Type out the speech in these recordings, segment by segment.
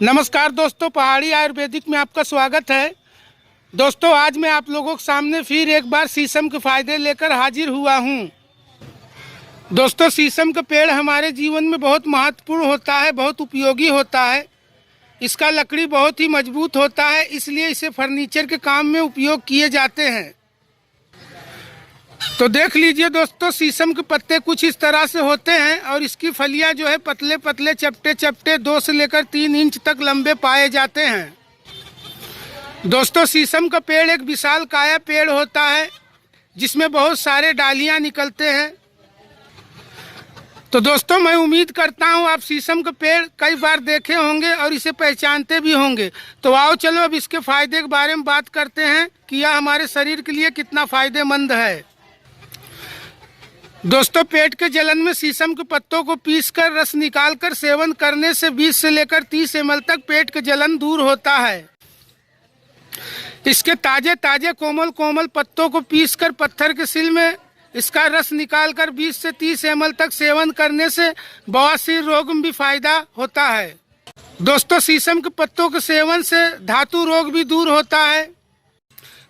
नमस्कार दोस्तों, पहाड़ी आयुर्वेदिक में आपका स्वागत है। दोस्तों, आज मैं आप लोगों के सामने फिर एक बार शीशम के फायदे लेकर हाजिर हुआ हूं। दोस्तों, शीशम का पेड़ हमारे जीवन में बहुत महत्वपूर्ण होता है, बहुत उपयोगी होता है। इसका लकड़ी बहुत ही मजबूत होता है, इसलिए इसे फर्नीचर के काम में उपयोग किए जाते हैं। तो देख लीजिए दोस्तों, शीशम के पत्ते कुछ इस तरह से होते हैं और इसकी फलियां जो है पतले पतले चपटे चपटे 2 से लेकर 3 इंच तक लंबे पाए जाते हैं। दोस्तों, शीशम का पेड़ एक विशाल काया पेड़ होता है जिसमें बहुत सारे डालियां निकलते हैं। तो दोस्तों, मैं उम्मीद करता हूं आप शीशम का पेड़ कई बार देखे होंगे और इसे पहचानते भी होंगे। तो आओ चलो अब इसके फायदे के बारे में बात करते हैं कि यह हमारे शरीर के लिए कितना फायदेमंद है। दोस्तों, पेट के जलन में शीशम के पत्तों को पीसकर रस निकालकर सेवन करने से 20 से लेकर 30 ml तक पेट के जलन दूर होता है। इसके ताजे ताजे कोमल कोमल पत्तों को पीसकर पत्थर के सिल में इसका रस निकालकर 20 से 30 ml तक सेवन करने से बवासीर रोग में भी फायदा होता है। दोस्तों, शीशम के पत्तों के सेवन से धातु रोग भी दूर होता है।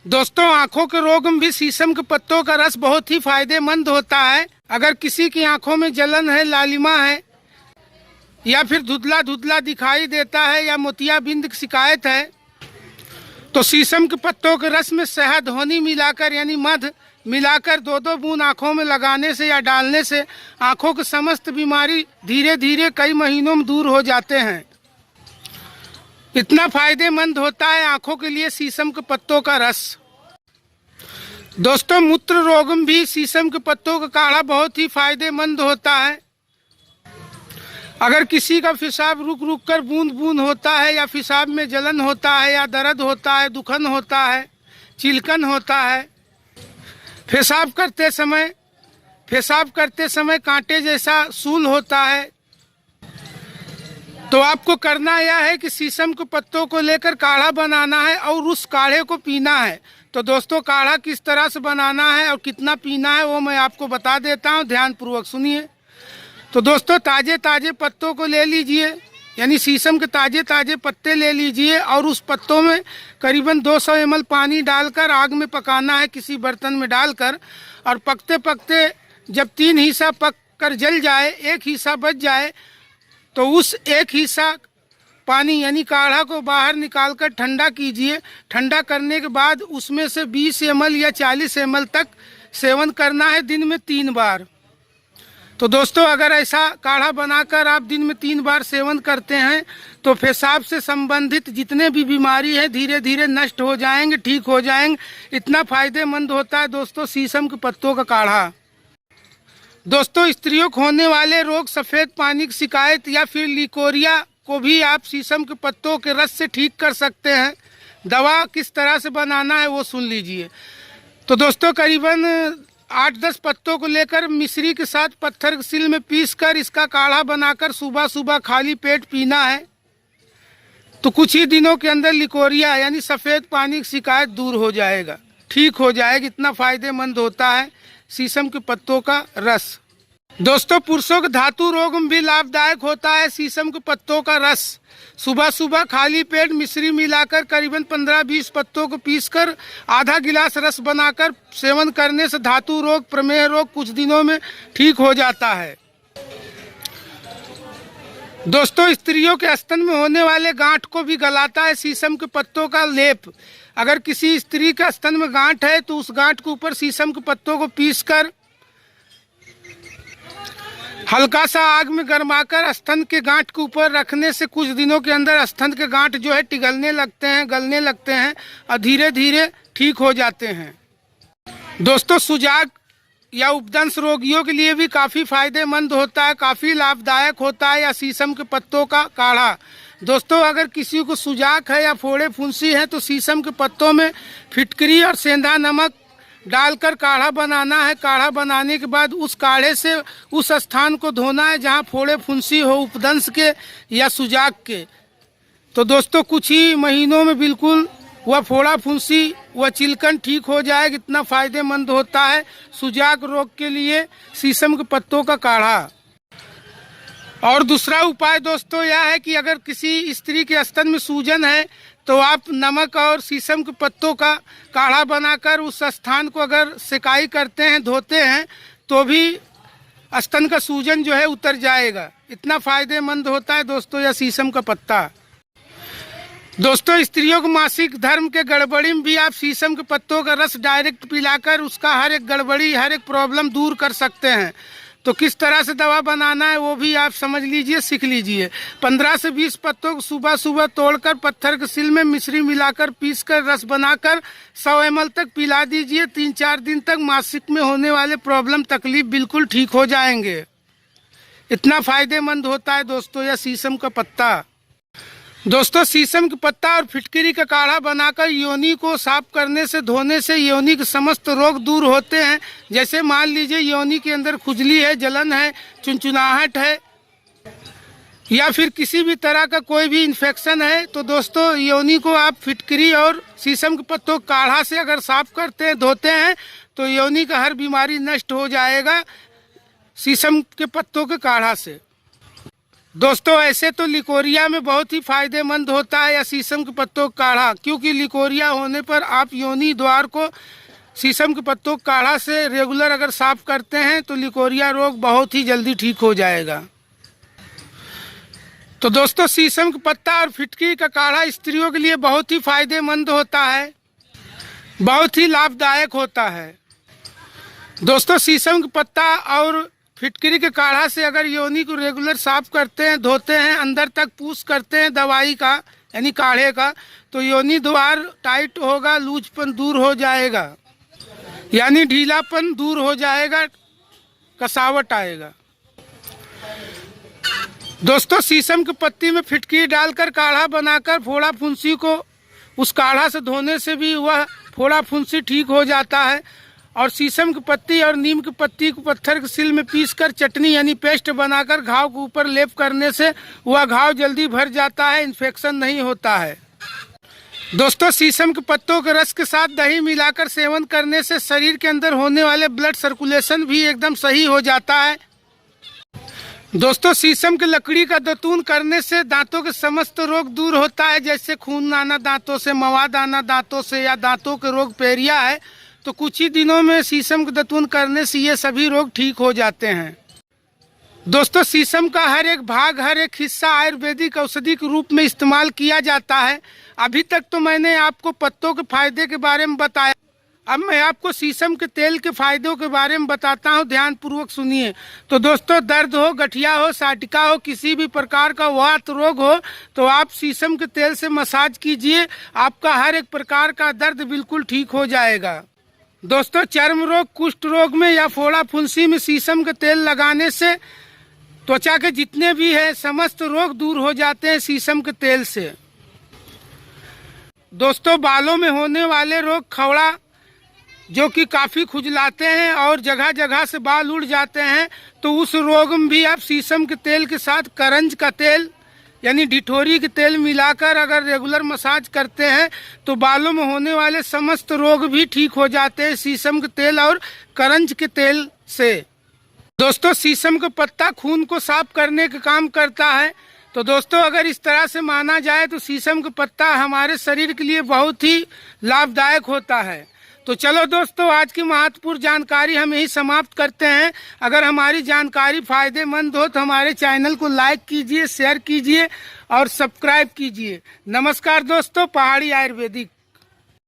दोस्तों, आंखों के रोग में भी शीशम के पत्तों का रस बहुत ही फायदेमंद होता है। अगर किसी की आंखों में जलन है, लालिमा है या फिर धुंधला धुंधला दिखाई देता है या मोतियाबिंद की शिकायत है, तो शीशम के पत्तों के रस में शहद होनी मिलाकर यानी मध मिलाकर 2-2 बूंद आंखों में लगाने से या डालने से आंखों की समस्त बीमारी धीरे धीरे कई महीनों में दूर हो जाते हैं। इतना फायदेमंद होता है आंखों के लिए शीशम के पत्तों का रस। दोस्तों, मूत्र रोग में भी शीशम के पत्तों का काढ़ा बहुत ही फायदेमंद होता है। अगर किसी का पेशाब रुक रुक कर बूंद बूंद होता है या पेशाब में जलन होता है या दर्द होता है, दुखन होता है, चिलकन होता है, पेशाब करते समय कांटे जैसा सूल होता है, तो आपको करना यह है कि शीशम के पत्तों को लेकर काढ़ा बनाना है और उस काढ़े को पीना है। तो दोस्तों, काढ़ा किस तरह से बनाना है और कितना पीना है वो मैं आपको बता देता हूँ, ध्यानपूर्वक सुनिए। तो दोस्तों, ताजे ताजे पत्तों को ले लीजिए, यानी शीशम के ताजे ताजे पत्ते ले लीजिए और उस पत्तों में करीबन 200 ml पानी डालकर आग में पकाना है किसी बर्तन में डालकर। और पकते पकते जब 3 हिस्सा पक कर जल जाए, 1 हिस्सा बच जाए, तो उस 1 हिस्सा पानी यानी काढ़ा को बाहर निकालकर ठंडा कीजिए। ठंडा करने के बाद उसमें से 20 ml या 40 ml तक सेवन करना है दिन में 3 बार। तो दोस्तों, अगर ऐसा काढ़ा बनाकर आप दिन में 3 बार सेवन करते हैं तो पेशाब से संबंधित जितने भी बीमारी है धीरे धीरे नष्ट हो जाएंगे, ठीक हो जाएंगे। इतना फायदेमंद होता है दोस्तों शीशम के पत्तों का काढ़ा। दोस्तों, स्त्रियों को होने वाले रोग, सफ़ेद पानी की शिकायत या फिर लिकोरिया को भी आप शीशम के पत्तों के रस से ठीक कर सकते हैं। दवा किस तरह से बनाना है वो सुन लीजिए। तो दोस्तों, करीबन 8-10 पत्तों को लेकर मिश्री के साथ पत्थर के सिल में पीसकर इसका काढ़ा बनाकर सुबह सुबह खाली पेट पीना है। तो कुछ ही दिनों के अंदर लिकोरिया यानी सफ़ेद पानी की शिकायत दूर हो जाएगा, ठीक हो जाएगी। इतना फायदेमंद होता है शीशम के पत्तों का रस। दोस्तों, पुरुषों के धातु रोग में भी लाभदायक होता है शीशम के पत्तों का रस। सुबह सुबह खाली पेट मिश्री मिलाकर करीबन 15-20 पत्तों को पीसकर आधा गिलास रस बनाकर सेवन करने से धातु रोग, प्रमेह रोग कुछ दिनों में ठीक हो जाता है। दोस्तों, स्त्रियों के स्तन में होने वाले गांठ को भी गलाता है शीशम के पत्तों का लेप। अगर किसी स्त्री के स्तन में गांठ है तो उस गांठ के ऊपर शीशम के पत्तों को पीसकर हल्का सा आग में गरमाकर स्तन के गांठ के ऊपर रखने से कुछ दिनों के अंदर स्तन के गांठ जो है पिघलने लगते हैं, गलने लगते हैं और धीरे धीरे ठीक हो जाते हैं। दोस्तों, सुजाग या उपदंश रोगियों के लिए भी काफ़ी फायदेमंद होता है, काफ़ी लाभदायक होता है या शीशम के पत्तों का काढ़ा। दोस्तों, अगर किसी को सुजाक है या फोड़े फुंसी है तो शीशम के पत्तों में फिटकरी और सेंधा नमक डालकर काढ़ा बनाना है। काढ़ा बनाने के बाद उस काढ़े से उस स्थान को धोना है जहां फोड़े फुंसी हो, उपदंश के या सुजाक के। तो दोस्तों, कुछ ही महीनों में बिल्कुल वह फोड़ा फुंसी, वह चिलकन ठीक हो जाएगा। इतना फायदेमंद होता है सुजाक रोग के लिए शीशम के पत्तों का काढ़ा। और दूसरा उपाय दोस्तों यह है कि अगर किसी स्त्री के स्तन में सूजन है तो आप नमक और शीशम के पत्तों का काढ़ा बनाकर उस स्थान को अगर सिकाई करते हैं, धोते हैं, तो भी स्तन का सूजन जो है उतर जाएगा। इतना फायदेमंद होता है दोस्तों यह शीशम का पत्ता। दोस्तों स्त्रियों को मासिक धर्म के गड़बड़ी में भी आप शीशम के पत्तों का रस डायरेक्ट पिलाकर उसका हर एक गड़बड़ी, हर एक प्रॉब्लम दूर कर सकते हैं। तो किस तरह से दवा बनाना है वो भी आप समझ लीजिए, सीख लीजिए। 15 से 20 पत्तों को सुबह सुबह तोड़कर पत्थर के सिल में मिश्री मिलाकर पीसकर रस बनाकर 100 ml तक पिला दीजिए। 3-4 दिन तक मासिक में होने वाले प्रॉब्लम, तकलीफ बिल्कुल ठीक हो जाएंगे। इतना फायदेमंद होता है दोस्तों यह शीशम का पत्ता। दोस्तों शीशम के पत्ता और फिटकरी का काढ़ा बनाकर योनि को साफ करने से, धोने से योनि के समस्त रोग दूर होते हैं। जैसे मान लीजिए योनि के अंदर खुजली है, जलन है, चुनचुनाहट है या फिर किसी भी तरह का कोई भी इन्फेक्शन है, तो दोस्तों योनि को आप फिटकरी और शीशम के पत्तों काढ़ा से अगर साफ करते हैं, धोते हैं, तो योनि का हर बीमारी नष्ट हो जाएगा शीशम के पत्तों के काढ़ा से। दोस्तों ऐसे तो लिकोरिया में बहुत ही फायदेमंद होता है या शीशम के पत्तों का काढ़ा, क्योंकि लिकोरिया होने पर आप योनि द्वार को शीशम के पत्तों का काढ़ा से रेगुलर अगर साफ करते हैं तो लिकोरिया रोग बहुत ही जल्दी ठीक हो जाएगा। तो दोस्तों शीशम के पत्ता और फिटकरी का काढ़ा स्त्रियों के लिए बहुत ही फायदेमंद होता है, बहुत ही लाभदायक होता है। दोस्तों शीशम के पत्ता और फिटकरी के काढ़ा से अगर योनि को रेगुलर साफ करते हैं, धोते हैं, अंदर तक पूछ करते हैं दवाई का यानी काढ़े का, तो योनि द्वार टाइट होगा, लूजपन दूर हो जाएगा यानी ढीलापन दूर हो जाएगा, कसावट आएगा। दोस्तों शीशम की पत्ती में फिटकरी डालकर काढ़ा बनाकर फोड़ा फुंसी को उस काढ़ा से धोने से भी वह फोड़ा फुंसी ठीक हो जाता है। और शीशम की पत्ती और नीम की पत्ती को पत्थर के सिल में पीसकर चटनी यानी पेस्ट बनाकर घाव के ऊपर लेप करने से वह घाव जल्दी भर जाता है, इन्फेक्शन नहीं होता है। दोस्तों शीशम के पत्तों के रस के साथ दही मिलाकर सेवन करने से शरीर के अंदर होने वाले ब्लड सर्कुलेशन भी एकदम सही हो जाता है। दोस्तों शीशम की लकड़ी का दतून करने से दांतों के समस्त रोग दूर होता है, जैसे खून आना दांतों से, मवाद आना दांतों से, या दांतों के रोग पेरिया है, तो कुछ ही दिनों में शीशम का दतून करने से ये सभी रोग ठीक हो जाते हैं। दोस्तों शीशम का हर एक भाग, हर एक हिस्सा आयुर्वेदिक औषधि के रूप में इस्तेमाल किया जाता है। अभी तक तो मैंने आपको पत्तों के फायदे के बारे में बताया, अब मैं आपको शीशम के तेल के फायदों के बारे में बताता हूँ, ध्यान पूर्वक सुनिए। तो दोस्तों दर्द हो, गठिया हो, साटिका हो, किसी भी प्रकार का वात रोग हो, तो आप शीशम के तेल से मसाज कीजिए, आपका हर एक प्रकार का दर्द बिल्कुल ठीक हो जाएगा। दोस्तों चर्म रोग, कुष्ठ रोग में या फोड़ा फुंसी में शीशम का तेल लगाने से त्वचा के जितने भी है समस्त रोग दूर हो जाते हैं शीशम के तेल से। दोस्तों बालों में होने वाले रोग, खवड़ा जो कि काफ़ी खुजलाते हैं और जगह जगह से बाल उड़ जाते हैं, तो उस रोग में भी आप शीशम के तेल के साथ करंज का तेल यानी ढिठोरी के तेल मिलाकर अगर रेगुलर मसाज करते हैं तो बालों में होने वाले समस्त रोग भी ठीक हो जाते हैं शीशम के तेल और करंज के तेल से। दोस्तों शीशम का पत्ता खून को साफ करने का काम करता है। तो दोस्तों अगर इस तरह से माना जाए तो शीशम का पत्ता हमारे शरीर के लिए बहुत ही लाभदायक होता है। तो चलो दोस्तों आज की महत्वपूर्ण जानकारी हम यही समाप्त करते हैं। अगर हमारी जानकारी फायदेमंद हो तो हमारे चैनल को लाइक कीजिए, शेयर कीजिए और सब्सक्राइब कीजिए। नमस्कार दोस्तों, पहाड़ी आयुर्वेदिक।